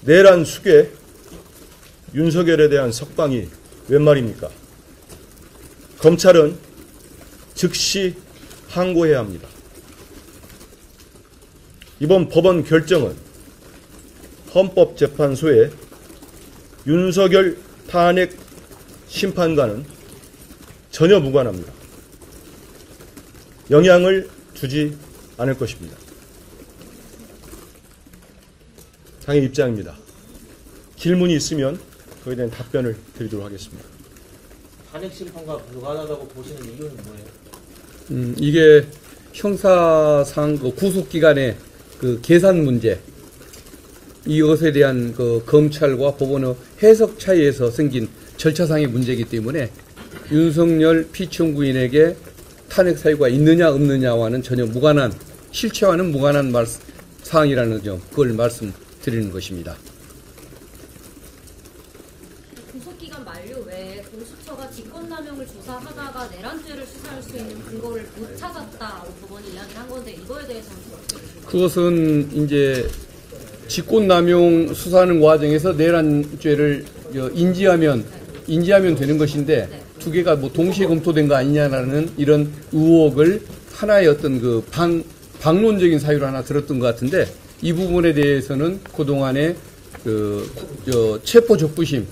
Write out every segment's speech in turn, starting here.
내란 숙에 윤석열에 대한 석방이 웬 말입니까? 검찰은 즉시 항고해야 합니다. 이번 법원 결정은 헌법재판소의 윤석열 탄핵 심판과는 전혀 무관합니다. 영향을 주지 않을 것입니다. 당의 입장입니다. 질문이 있으면 그에 대한 답변을 드리도록 하겠습니다. 탄핵 심판과 무관하다고 보시는 이유는 뭐예요? 이게 형사상 그 구속기간의 그 계산 문제, 이것에 대한 그 검찰과 법원의 해석 차이에서 생긴 절차상의 문제이기 때문에 윤석열 피청구인에게 탄핵 사유가 있느냐 없느냐와는 전혀 무관한, 실체와는 무관한 사항이라는 점, 그걸 말씀드리는 것입니다. 구속기간 만료 외에 공수처가 직권남용을 조사하다가 내란죄를 수사할 수 있는 근거를 못 찾았다고 법원이 이야기를 한 건데, 이거에 대해서는 어떻게 보십니까? 그것은 이제 직권남용 수사하는 과정에서 내란죄를 인지하면 되는 것인데, 두 개가 뭐 동시에 검토된 거 아니냐라는 이런 의혹을 하나의 어떤 그 방론적인 사유로 하나 들었던 것 같은데, 이 부분에 대해서는 그동안에 체포 적부심,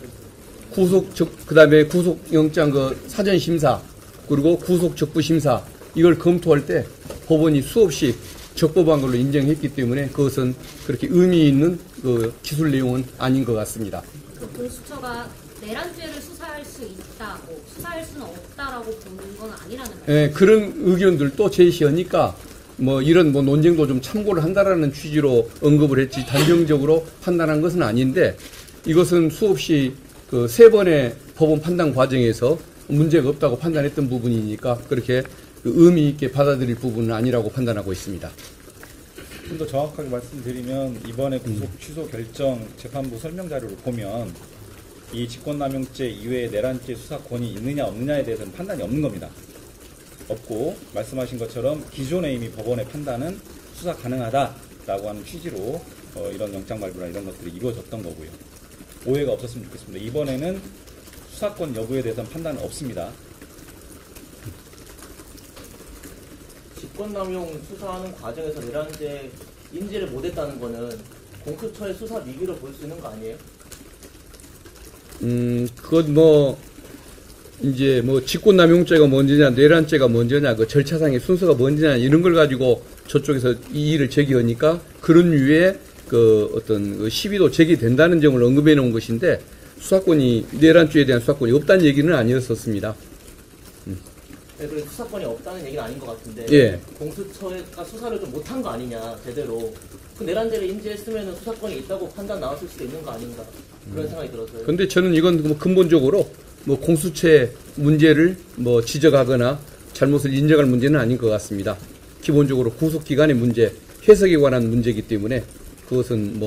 그다음에 구속영장 사전 심사, 그리고 구속 적부 심사, 이걸 검토할 때 법원이 수없이 적법한 걸로 인정했기 때문에 그것은 그렇게 의미 있는 그 기술 내용은 아닌 것 같습니다. 그 공수처가 내란죄를 수사할 수 있다고, 수사할 수는 없다라고 보는 건 아니라는 말이죠. 네, 그런 의견들도 제시하니까 이런 논쟁도 좀 참고를 한다라는 취지로 언급을 했지, 단정적으로 판단한 것은 아닌데, 이것은 수없이 그 3번의 법원 판단 과정에서 문제가 없다고 판단했던 부분이니까 그렇게 의미 있게 받아들일 부분은 아니라고 판단하고 있습니다. 좀 더 정확하게 말씀드리면, 이번에 구속 취소 결정 재판부 설명 자료를 보면 이 직권남용죄 이외에 내란죄 수사권이 있느냐 없느냐에 대해서는 판단이 없는 겁니다. 없고, 말씀하신 것처럼 기존에 이미 법원의 판단은 수사 가능하다라고 하는 취지로 이런 영장 발부나 이런 것들이 이루어졌던 거고요. 오해가 없었으면 좋겠습니다. 이번에는 수사권 여부에 대해서는 판단은 없습니다. 직권남용 수사하는 과정에서 내란죄 인지를 못했다는 거는 공수처의 수사 미비로 볼 수 있는 거 아니에요? 그건 이제 직권남용죄가 먼저냐, 내란죄가 먼저냐, 그 절차상의 순서가 먼저냐, 이런 걸 가지고 저쪽에서 이 일을 제기하니까 그런 류의 그 어떤 그 시비도 제기된다는 점을 언급해 놓은 것인데, 내란죄에 대한 수사권이 없다는 얘기는 아니었었습니다. 네, 그래 수사권이 없다는 얘기는 아닌 것 같은데, 예. 공수처가 수사를 좀 못한 거 아니냐, 제대로. 그 내란죄를 인지했으면 수사권이 있다고 판단 나왔을 수도 있는 거 아닌가, 그런 생각이 들어서요. 근데 저는 이건 근본적으로 공수처의 문제를 지적하거나 잘못을 인정할 문제는 아닌 것 같습니다. 기본적으로 구속기관의 문제, 해석에 관한 문제이기 때문에 그것은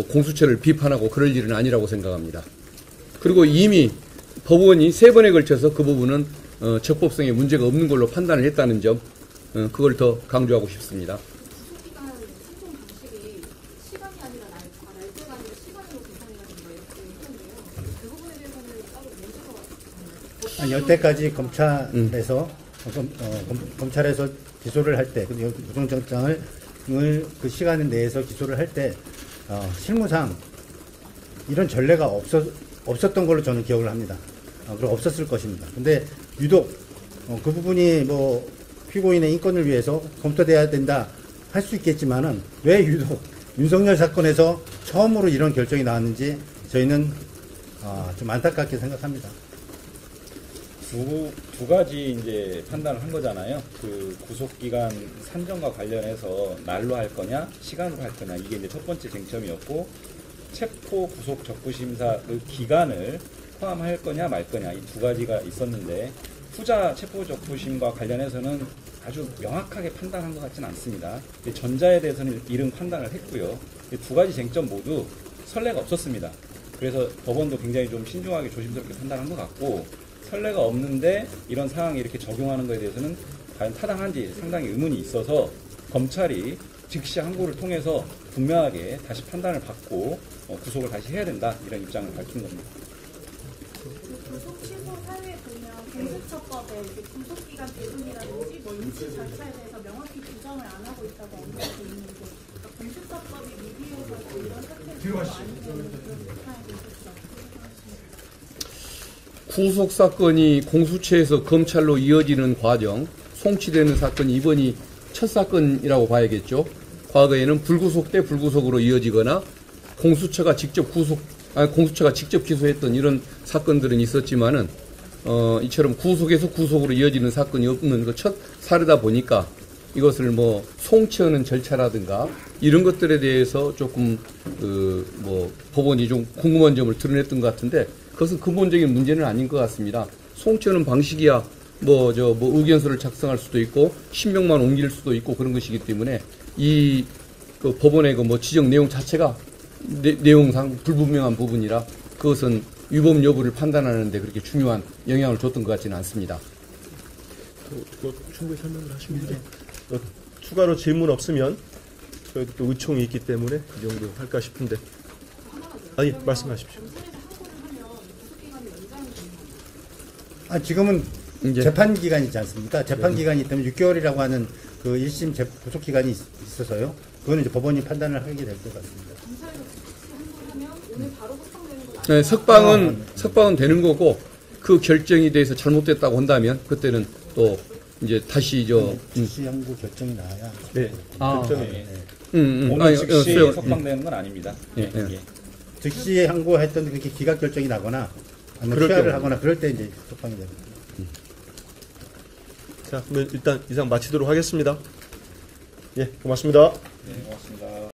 공수처를 비판하고 그럴 일은 아니라고 생각합니다. 그리고 이미 법원이 3번에 걸쳐서 그 부분은 적법성에 문제가 없는 걸로 판단을 했다는 점, 그걸 더 강조하고 싶습니다. 구속기간 생존 방식이 시간이 아니라 날짜가 아니라 시간으로 계산이 되는 거예요. 그 부분에 대해서는 따로 문제가 있나요? 여태까지 검찰에서 기소를 할 때, 구속영장을 그 시간 내에서 기소를 할 때 실무상 이런 전례가 없었던 걸로 저는 기억을 합니다. 그리고 없었을 것입니다. 근데 유독 그 부분이 피고인의 인권을 위해서 검토돼야 된다 할 수 있겠지만은, 왜 유독 윤석열 사건에서 처음으로 이런 결정이 나왔는지 저희는 좀 안타깝게 생각합니다. 두 가지 이제 판단을 한 거잖아요. 그 구속기간 산정과 관련해서 날로 할 거냐, 시간으로 할 거냐, 이게 이제 첫 번째 쟁점이었고, 체포 구속 적부심사 그 기간을 포함할 거냐 말 거냐, 이 두 가지가 있었는데, 후자 체포 적부심과 관련해서는 아주 명확하게 판단한 것 같지는 않습니다. 전자에 대해서는 이른 판단을 했고요. 이 두 가지 쟁점 모두 선례가 없었습니다. 그래서 법원도 굉장히 좀 신중하게 조심스럽게 판단한 것 같고, 선례가 없는데 이런 상황에 이렇게 적용하는 것에 대해서는 과연 타당한지 상당히 의문이 있어서 검찰이 즉시 항고를 통해서 분명하게 다시 판단을 받고 구속을 다시 해야 된다 이런 입장을 밝힌 겁니다. 구속 취소 사유에 보면 공수처법에 이렇게 구속기간 배분이라든지 뭐 인치 절차에 대해서 명확히 규정을 안 하고 있다고 언급이 있는데 그러니까 공수처법이 미비해서 이런 사태를 아니면 그런 못하는 공수처. 구속 사건이 공수처에서 검찰로 이어지는 과정, 송치되는 사건이 이번이 첫 사건이라고 봐야겠죠. 과거에는 불구속 대 불구속으로 이어지거나 공수처가 직접 기소했던 이런 사건들은 있었지만은 이처럼 구속에서 구속으로 이어지는 사건이 없는 그 첫 사례다 보니까 이것을 뭐 송치하는 절차라든가 이런 것들에 대해서 조금 법원이 좀 궁금한 점을 드러냈던 것 같은데 그것은 근본적인 문제는 아닌 것 같습니다. 송치하는 방식이야 의견서를 작성할 수도 있고 신명만 옮길 수도 있고 그런 것이기 때문에 이 법원의 지적 내용 자체가 내용상 불분명한 부분이라 그것은 위법 여부를 판단하는데 그렇게 중요한 영향을 줬던 것 같지는 않습니다. 충분히 설명을 하십니다. 추가로 질문 없으면 저희도 또 의총이 있기 때문에 이 정도 할까 싶은데. 아니, 말씀하십시오. 지금은 이제 재판 기간이지 않습니까? 재판 기간이 있다면 6개월이라고 하는 그 1심 구속 기간이 있어서요. 그거는 이제 법원이 판단을 하게 될 것 같습니다. 네, 석방은 되는 거고 그 결정에 대해서 잘못됐다고 한다면 그때는 또 이제 다시 즉시 항고 결정이 나와야. 네. 결정이. 오늘 즉시 석방되는 건 아닙니다. 예. 즉시 항고했던 그렇게 기각 결정이 나거나 아니면 그럴 취하를 경우. 하거나 그럴 때 이제 석방이 됩니다. 자, 그러면 일단 이상 마치도록 하겠습니다. 예, 고맙습니다. 네, 고맙습니다.